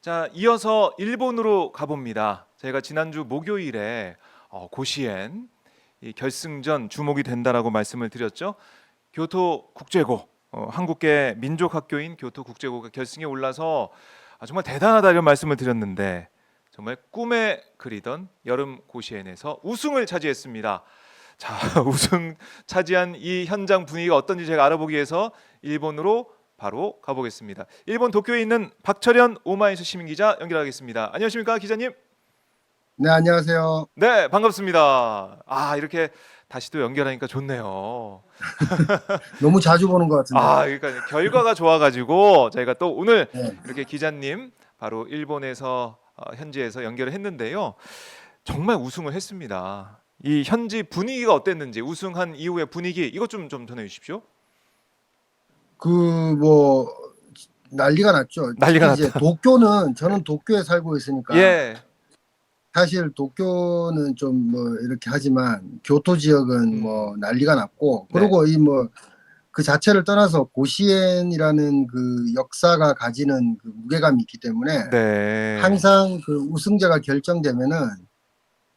자, 이어서 일본으로 가봅니다. 저희가 지난주 목요일에 고시엔 이 결승전 주목이 된다라고 말씀을 드렸죠. 교토 국제고, 한국계 민족학교인 교토 국제고가 결승에 올라서 정말 대단하다 이런 말씀을 드렸는데 정말 꿈에 그리던 여름 고시엔에서 우승을 차지했습니다. 자, 우승 차지한 이 현장 분위기가 어떤지 제가 알아보기 위해서 일본으로 바로 가보겠습니다. 일본 도쿄에 있는 박철현 오마이뉴스 시민 기자 연결하겠습니다. 안녕하십니까, 기자님? 네, 안녕하세요. 네, 반갑습니다. 이렇게 다시 또 연결하니까 좋네요. 너무 자주 보는 것 같은데. 그러니까 결과가 좋아가지고 저희가 또 오늘 네. 이렇게 기자님 바로 일본에서 현지에서 연결을 했는데요. 정말 우승을 했습니다. 이 현지 분위기가 어땠는지, 우승한 이후의 분위기 이것 좀 전해주십시오. 뭐 난리가 났죠. 난리가 특히 이제 났다. 도쿄는 저는 도쿄에 살고 있으니까 예. 사실 도쿄는 좀 뭐 이렇게 하지만 교토 지역은 뭐 난리가 났고, 네. 그리고 이 뭐 그 자체를 떠나서 고시엔이라는 그 역사가 가지는 그 무게감이 있기 때문에 네. 항상 그 우승자가 결정되면은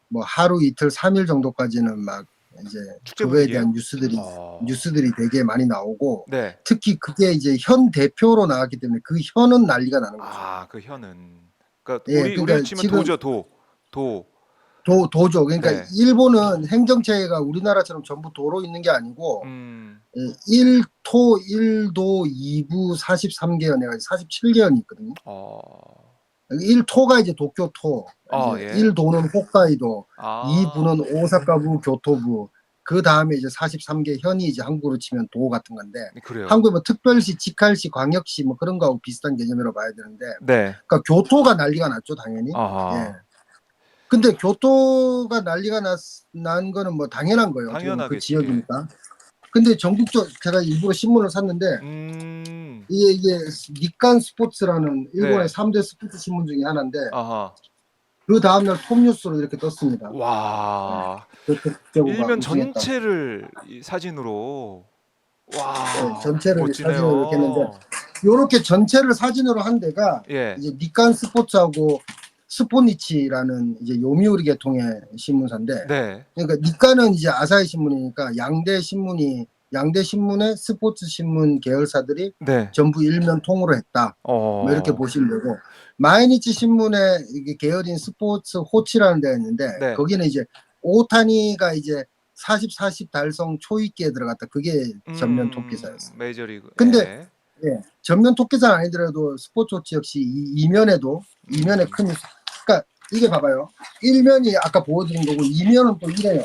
뭐 하루 이틀 3일 정도까지는 막 이제 축제 그거에 대한 분위기예요? 뉴스들이 되게 많이 나오고, 네. 특히 그게 이제 현 대표로 나왔기 때문에 그 현은 난리가 나는 거죠. 그 현은 그러니까 예, 우리로 그러니까 치면 지금 도죠, 도. 도죠. 그러니까 네. 일본은 행정체계가 우리나라처럼 전부 도로 있는 게 아니고, 음. 1토, 1도, 2부 43개헌 해가지고 47개헌이 있거든요. 어. 1토가 이제 도쿄토, 이제 예. 1도는 홋카이도, 아. 2부는 오사카부, 교토부, 그 다음에 이제 43개 현이 이제 한국으로 치면 도 같은 건데, 그래요. 한국에 뭐 특별시, 직할시, 광역시 뭐 그런 거하고 비슷한 개념으로 봐야 되는데, 네. 그러니까 교토가 난리가 났죠, 당연히. 예. 아하. 근데 교토가 난리가 난 거는 뭐 당연한 거예요. 어떻게 보면 그 당연하겠죠. 예. 지역이니까. 근데 전국적, 제가 일부러 신문을 샀는데, 음. 이게 니칸 스포츠라는 일본의 네. 3대 스포츠 신문 중에 하나인데, 아하. 그 다음날 톱뉴스로 이렇게 떴습니다. 와. 교토 국제고가 일면 우승했다. 전체를 이 사진으로 네, 와, 전체를 사진으로 이렇게 했는데, 멋지네요. 요렇게 전체를 사진으로 한 데가 예. 이제 니칸 스포츠하고 스포니치라는 이제 요미우리 계통의 신문사인데, 네. 그러니까 니칸은 이제 아사히 신문이니까 양대 신문의 스포츠 신문 계열사들이 네. 전부 일면 통으로 했다. 뭐 이렇게 어. 보시면 되고, 마이니치 신문의 이게 계열인 스포츠 호치라는 데가 있는데, 네. 거기는 이제 오타니가 이제 40 달성 초입기에 들어갔다. 그게 전면 토끼사였어요. 메이저리그. 근데 예. 예, 전면 토끼사는 아니더라도 스포츠 워치 역시 이면에도 이면에 음. 큰, 그러니까 이게 봐봐요. 일면이 아까 보여드린 거고 이면은 또 이래요.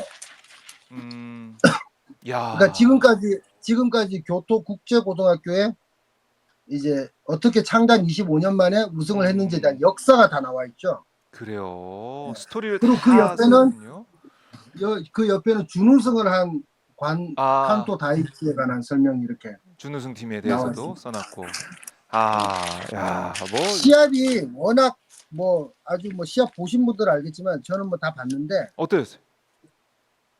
음. 그러니까 야. 지금까지 교토국제고등학교에 이제 어떻게 창단 25년 만에 우승을 했는지에 대한 역사가 다 나와 있죠. 그래요. 예. 스토리를 그리고 다 썼군요. 그 옆에는 준우승을 한 아, 칸토 다이치에 관한 설명이 이렇게 준우승 팀에 나와 대해서도 있습니다. 써놨고. 뭐 시합이 워낙 뭐 아주 뭐 시합 보신 분들은 알겠지만 저는 뭐 다 봤는데 어떠셨어요?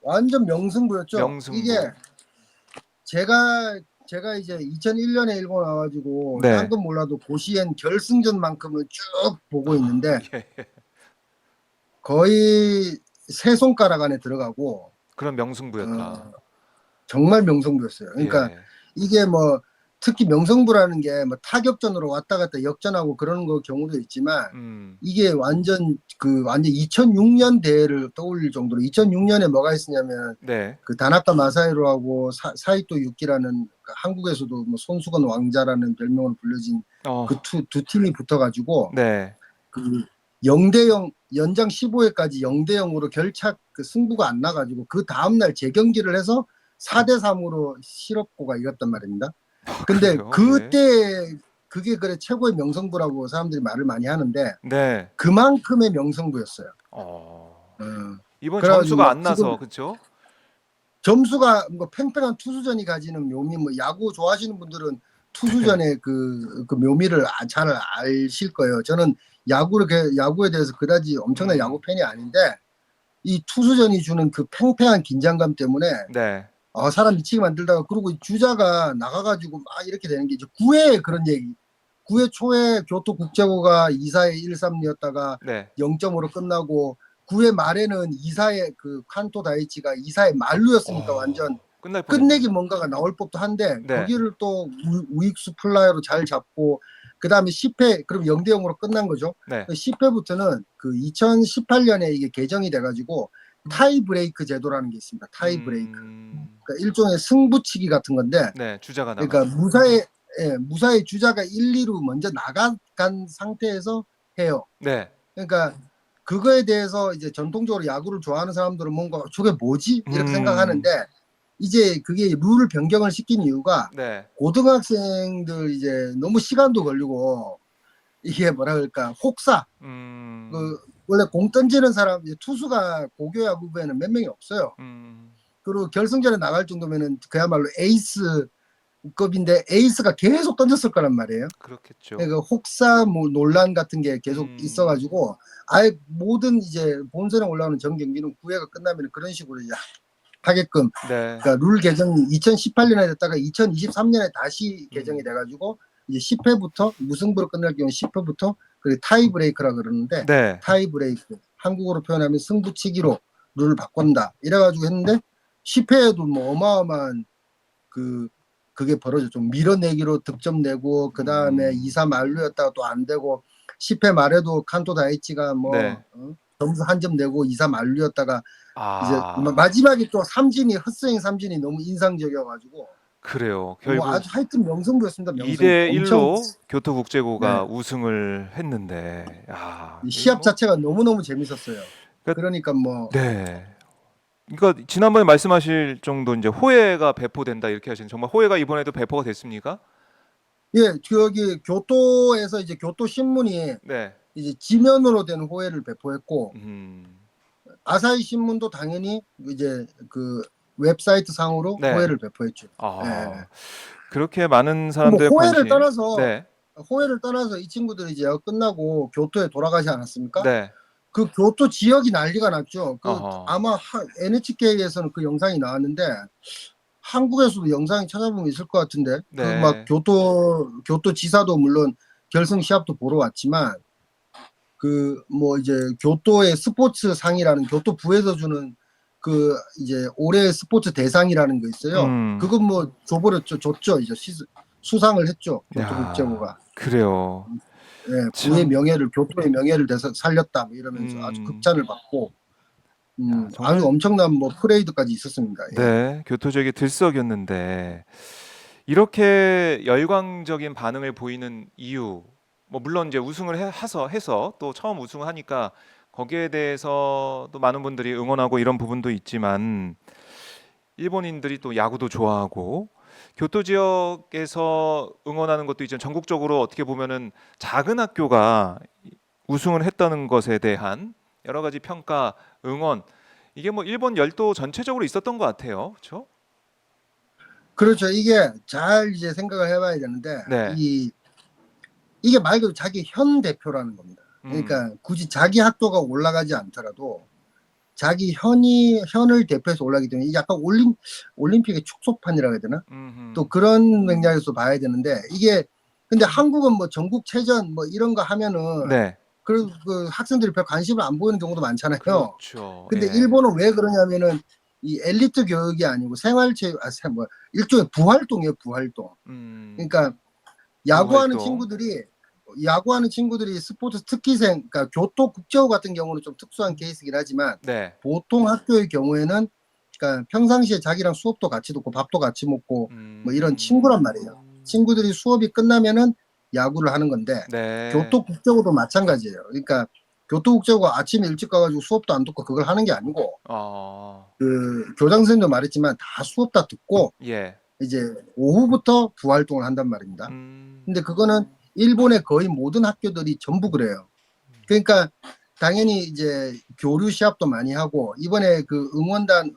완전 명승부였죠. 이게 명승부. 제가 이제 2001년에 일본 와가지고 딴 네. 건 몰라도 고시엔 결승전만큼은 쭉 보고 있는데 예. 거의 세 손가락 안에 들어가고, 그런 명승부였다. 정말 명승부였어요. 그러니까 예. 이게 뭐 특히 명승부라는 게 뭐 타격전으로 왔다 갔다 역전하고 그러는 거 경우도 있지만, 음. 이게 완전 2006년 대회를 떠올릴 정도로, 2006년에 뭐가 있었냐면 네. 그 다나카 마사히로하고 사이토 유키라는 그 한국에서도 뭐 손수건 왕자라는 별명으로 불려진 그 어. 두 팀이 붙어가지고 네. 그 0대0 연장 15회까지 0대0으로 결착 그 승부가 안 나가지고 그 다음날 재경기를 해서 4대3으로 실업고가 이겼단 말입니다. 근데 그래요? 예. 그때 그게 그래 최고의 명승부라고 사람들이 말을 많이 하는데, 네. 그만큼의 명승부였어요. 어. 음. 이번 그래가지고 점수가 막 안 지금 나서 그쵸? 점수가 뭐 팽팽한 투수전이 가지는 묘미, 뭐 야구 좋아하시는 분들은 네. 투수전의 그 묘미를 잘 아실 거예요. 저는 야구에 대해서 그다지 엄청난 야구 음. 팬이 아닌데, 이 투수전이 주는 그 팽팽한 긴장감 때문에 네. 사람 미치게 만들다가, 그리고 주자가 나가가지고 막 이렇게 되는 게 이제 9회에 그런 얘기, 9회 초에 교토국제고가 2사의 1-3리였다가 네. 0점으로 끝나고 9회 말에는 2사의 그 칸토 다이치가 2사의 말루였으니까 완전 끝날 뻔했네. 끝내기 뭔가가 나올 법도 한데 네. 거기를 또 우익수 플라이어로 잘 잡고 그다음에 10회 그럼 0대0으로 끝난 거죠. 네. 10회부터는 그 2018년에 이게 개정이 돼가지고 타이 브레이크 제도라는 게 있습니다. 타이 브레이크. 그러니까 일종의 승부치기 같은 건데 네, 주자가 나가. 그러니까 무사의 주자가 1, 2루 먼저 나간 상태에서 해요. 네. 그러니까 그거에 대해서 이제 전통적으로 야구를 좋아하는 사람들은 뭔가 저게 뭐지? 이렇게 생각하는데 이제 그게 룰을 변경을 시킨 이유가 네. 고등학생들 이제 너무 시간도 걸리고 이게 뭐라 그럴까 혹사 그 원래 공 던지는 사람 이제 투수가 고교 야구부에는 몇 명이 없어요. 그리고 결승전에 나갈 정도면은 그야말로 에이스급인데 에이스가 계속 던졌을 거란 말이에요. 그렇겠죠. 그러니까 혹사 뭐 논란 같은 게 계속 있어가지고 아예 모든 이제 본선에 올라오는 전 경기는 9회가 끝나면 그런 식으로 이제 하게끔 네. 그러니까 룰 개정이 2018년에 됐다가 2023년에 다시 개정이 돼가지고 이제 10회부터 무승부로 끝날 경우 10회부터 그리고 타이 브레이크라 그러는데 네. 타이 브레이크 한국어로 표현하면 승부치기로 룰을 바꾼다 이래가지고 했는데 10회에도 뭐 어마어마한 그게 벌어졌죠. 밀어내기로 득점 내고 그 다음에 2-3 만루였다가 또 안 되고 10회 말에도 칸토 다이치가 뭐 네. 점수 한 점 내고 2-3 만루였다가 이제 아, 마지막에 또 삼진이 헛스윙 삼진이 너무 인상적이어가지고 그래요. 뭐 결국 아주 하여튼 명승부였습니다. 명승부. 2대1로 교토국제고가 네. 우승을 했는데, 야, 이 이거 시합 뭐, 자체가 너무너무 재밌었어요. 그러니까- 그러니까 뭐 네. 그러니까 지난번에 말씀하실 정도 이제 호해가 배포된다 이렇게 하시는 정말 호해가 이번에도 배포가 됐습니까? 예, 저기 교토에서 이제 교토 신문이 네. 이제 지면으로 된 호해를 배포했고 음. 아사히 신문도 당연히 이제 그 웹사이트 상으로 네. 호해를 배포했죠. 예. 아, 그렇게 많은 뭐 사람들의 관심. 네. 호해를 떠나서 이 친구들이 이제 끝나고 교토에 돌아가지 않았습니까? 네. 그 교토 지역이 난리가 났죠. 그 어허. 아마 NHK에서는 그 영상이 나왔는데 한국에서도 영상이 찾아보면 있을 것 같은데 그 막 네. 교토 지사도 물론 결승 시합도 보러 왔지만 그 뭐 이제 교토의 스포츠 상이라는 교토부에서 주는 그 이제 올해 스포츠 대상이라는 거 있어요. 그건 뭐 줬죠. 이제 수상을 했죠. 교토국제고가. 야, 그래요. 예, 부의 참, 명예를 교토의 명예를 살렸다 뭐 이러면서 아주 극찬을 받고 야, 아주 정말 엄청난 뭐 프레이드까지 있었습니다. 예. 네, 교토적인 들썩였는데 이렇게 열광적인 반응을 보이는 이유, 뭐 물론 이제 우승을 해서 또 처음 우승을 하니까 거기에 대해서 또 많은 분들이 응원하고 이런 부분도 있지만 일본인들이 또 야구도 좋아하고 교토 지역에서 응원하는 것도 이제 전국적으로 어떻게 보면은 작은 학교가 우승을 했다는 것에 대한 여러 가지 평가, 응원 이게 뭐 일본 열도 전체적으로 있었던 것 같아요. 그렇죠? 그렇죠. 이게 잘 이제 생각을 해봐야 되는데 네. 이게 말 그대로 자기 현 대표라는 겁니다. 음. 그러니까 굳이 자기 학교가 올라가지 않더라도 자기 현을 대표해서 올라가기 때문에 이게 약간 올림픽의 축소판이라고 해야 되나? 또 그런 맥락에서 봐야 되는데 이게 근데 한국은 뭐 전국체전 뭐 이런 거 하면은 네. 그 학생들이 별 관심을 안 보이는 경우도 많잖아요. 그렇죠. 근데 예. 일본은 왜 그러냐면은 이 엘리트 교육이 아니고 생활체육 뭐 일종의 부활동이에요, 부활동. 그러니까 야구하는 부활동. 친구들이 스포츠 특기생, 그러니까 교토국제고 같은 경우는 좀 특수한 케이스긴 하지만 네. 보통 학교의 경우에는 그러니까 평상시에 자기랑 수업도 같이 듣고 밥도 같이 먹고 뭐 이런 친구란 말이에요. 친구들이 수업이 끝나면은 야구를 하는 건데 네. 교토국제고도 마찬가지예요. 그러니까 교토국제고 아침에 일찍 가가지고 수업도 안 듣고 그걸 하는 게 아니고 어. 그 교장 선생님도 말했지만 다 수업 다 듣고 예. 이제 오후부터 부활동을 한단 말입니다. 음. 근데 그거는 일본의 거의 모든 학교들이 전부 그래요. 그러니까 당연히 이제 교류 시합도 많이 하고 이번에 그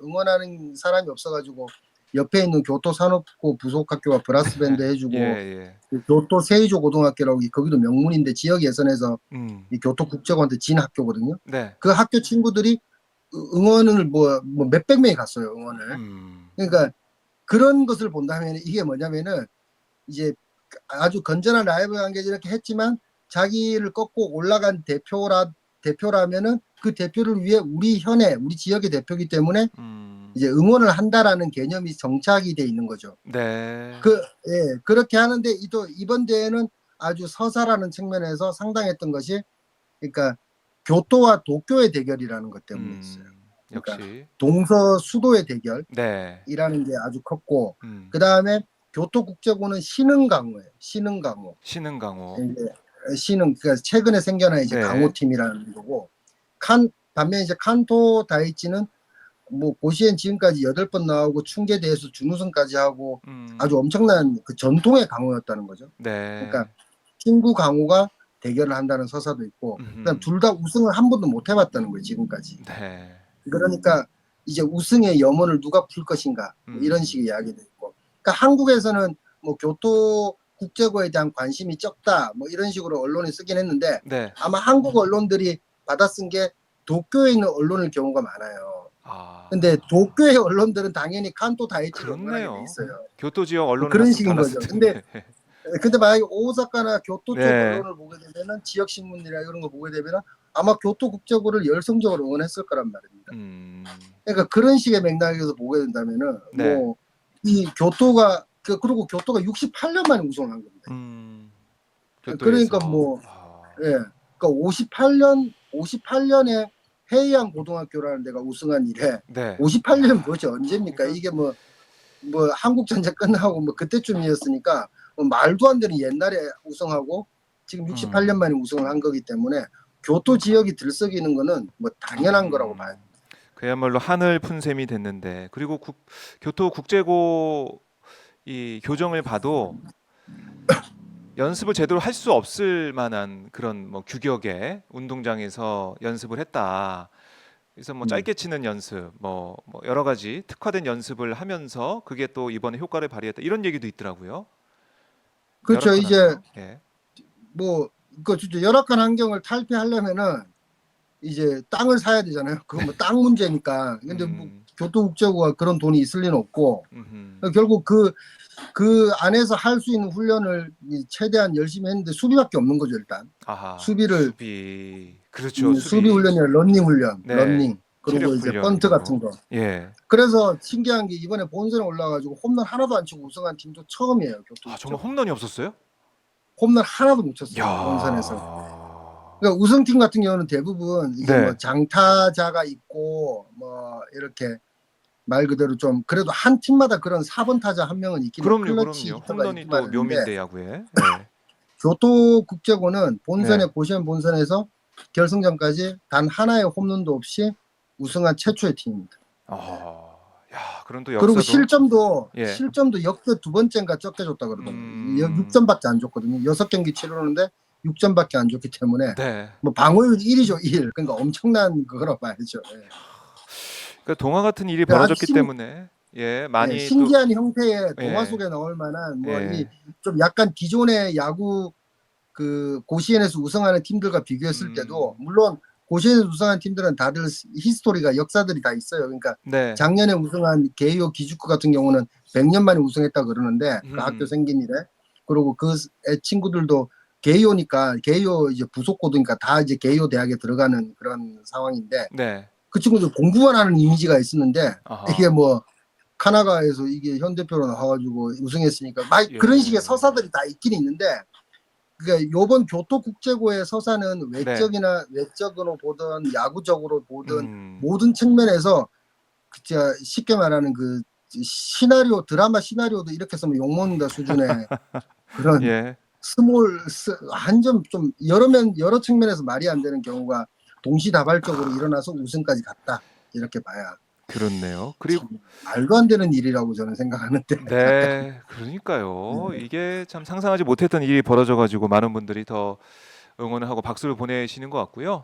응원하는 사람이 없어가지고 옆에 있는 교토 산업고 부속학교가 브라스 밴드 예, 해주고 예. 그 교토 세이조 고등학교라고 거기도 명문인데 지역 예선에서 음. 이 교토 국제고한테 진 학교거든요. 네. 그 학교 친구들이 응원을 뭐 몇백 명이 갔어요, 응원을. 음. 그러니까 그런 것을 본다면 이게 뭐냐면은 이제 아주 건전한 라이벌 관계에서 이렇게 했지만 자기를 꺾고 올라간 대표라면은 그 대표를 위해 우리 지역의 대표이기 때문에 이제 응원을 한다라는 개념이 정착이 돼 있는 거죠. 네. 그렇게 하는데 또 이번 대회는 아주 서사라는 측면에서 상당했던 것이, 그러니까 교토와 도쿄의 대결이라는 것 때문에 있어요. 그러니까 역시. 동서 수도의 대결이라는 네. 게 아주 컸고, 음. 그 다음에 교토국제고는 신흥강호예요. 신흥강호. 신흥강호. 그러니까 최근에 생겨난 이제 네. 강호팀이라는 거고, 반면 이제 칸토 다이치는 뭐 고시엔 지금까지 8번 나오고 충계대회에서 준우승까지 하고 아주 엄청난 그 전통의 강호였다는 거죠. 네. 그러니까 친구 강호가 대결을 한다는 서사도 있고, 그다음 둘 다 우승을 한 번도 못 해봤다는 거예요 지금까지. 네. 그러니까 이제 우승의 염원을 누가 풀 것인가, 뭐 이런 식의 이야기도 있고. 그러니까 한국에서는 뭐 교토 국제고에 대한 관심이 적다, 뭐 이런 식으로 언론이 쓰긴 했는데, 네. 아마 한국 언론들이 받아쓴 게 도쿄에 있는 언론일 경우가 많아요. 아. 근데 도쿄의 언론들은 당연히 칸토 다이치를 응원하게 돼 그렇네요. 있어요. 교토 지역 뭐 언론은 그런 봤으면 식인 달랐을 거죠. 근데 텐데. 만약에 오사카나 교토 쪽 네. 언론을 보게 되면은 지역 신문이나 이런 거 보게 되면은 아마 교토 국제고를 열성적으로 응원했을 거란 말입니다. 그러니까 그런 식의 맥락에서 보게 된다면은 네. 뭐 이 교토가 그리고 교토가 68년 만에 우승을 한 겁니다. 교토에서. 그러니까 뭐 그러니까 58년에 해이안 고등학교라는 데가 우승한 이래. 네. 58년 뭐죠? 언제입니까? 그러니까 이게 뭐 한국 전쟁 끝나고 뭐 그때쯤이었으니까 뭐 말도 안 되는 옛날에 우승하고 지금 68년 만에 우승을 한 거기 때문에 교토 지역이 들썩이는 거는 뭐 당연한 거라고 봐요. 그야말로 하늘 푼셈이 됐는데, 그리고 교토 국제고 이 교정을 봐도 연습을 제대로 할 수 없을 만한 그런 뭐 규격의 운동장에서 연습을 했다. 그래서 뭐 짧게 치는 연습, 뭐 여러 가지 특화된 연습을 하면서 그게 또 이번에 효과를 발휘했다. 이런 얘기도 있더라고요. 그렇죠. 열악한 이제 환경. 예. 뭐 진짜 열악한 환경을 탈피하려면은 이제 땅을 사야 되잖아요. 그건 뭐 땅 문제니까. 근데 뭐 교토국제고가 그런 돈이 있을 리는 없고, 결국 그 안에서 할 수 있는 훈련을 최대한 열심히 했는데 수비밖에 없는 거죠. 일단 아하. 수비 그렇죠. 훈련이나 러닝 훈련, 네. 러닝, 그리고 체력 이제 훈련 번트 이런 같은 거. 거. 예. 그래서 신기한 게 이번에 본선에 올라가지고 홈런 하나도 안 치고 우승한 팀도 처음이에요. 아, 정말 교토국제고 홈런이 없었어요? 홈런 하나도 못 쳤어요. 본선에서. 야. 그러니까 우승팀 같은 경우는 대부분 이제 네. 뭐 장타자가 있고 뭐 이렇게 말 그대로 좀 그래도 한 팀마다 그런 4번 타자 한 명은 있기는, 그럼요. 클러치 히터가 홈런이 있기만 또 했는데, 묘미인데 야구에. 네. 교토국제고는 본선에 네. 고시원 본선에서 결승전까지 단 하나의 홈런도 없이 우승한 최초의 팀입니다. 아. 야, 그런 또 그리고 역사도. 예. 실점도 역대 2번째인가 적게 줬다 그러더라고요. 6점밖에 안 줬거든요. 6경기 치르는데 6점밖에 안 줬기 때문에 네. 뭐 방어율 1이죠, 1. 그러니까 엄청난 그거라고 봐야죠. 그러니까 동화 같은 일이 아주 벌어졌기 때문에 많이 또 신기한 형태의 동화 예. 속에 나올 만한 뭐 예. 이 좀 약간 기존의 야구 그 고시엔에서 우승하는 팀들과 비교했을 때도, 물론 고시엔에서 우승한 팀들은 다들 히스토리가 역사들이 다 있어요. 그러니까 네. 작년에 우승한 게이오 기주쿠 같은 경우는 100년 만에 우승했다 그러는데 그 학교 생긴 이래. 그리고 그 친구들도 게이오니까 게이오 이제 부속고등이니까 다 이제 게이오 대학에 들어가는 그런 상황인데, 네. 그 친구들 공부만 하는 이미지가 있었는데 아하. 이게 뭐 카나가에서 이게 현대표로 나와가지고 우승했으니까 막 예. 그런 식의 서사들이 다 있긴 있는데, 그러니까 요번 교토국제고의 서사는 외적으로 보든 야구적으로 보든 모든 측면에서 진짜 쉽게 말하는 그 시나리오, 드라마 시나리오도 이렇게 쓰면 욕먹는다 수준의 그런 예. 한점 좀 여러 측면에서 말이 안 되는 경우가 동시다발적으로 일어나서 우승까지 갔다, 이렇게 봐야. 그렇네요. 그리고 말도 안 되는 일이라고 저는 생각하는데. 네, 그러니까요. 이게 참 상상하지 못했던 일이 벌어져 가지고 많은 분들이 더 응원을 하고 박수를 보내시는 것 같고요.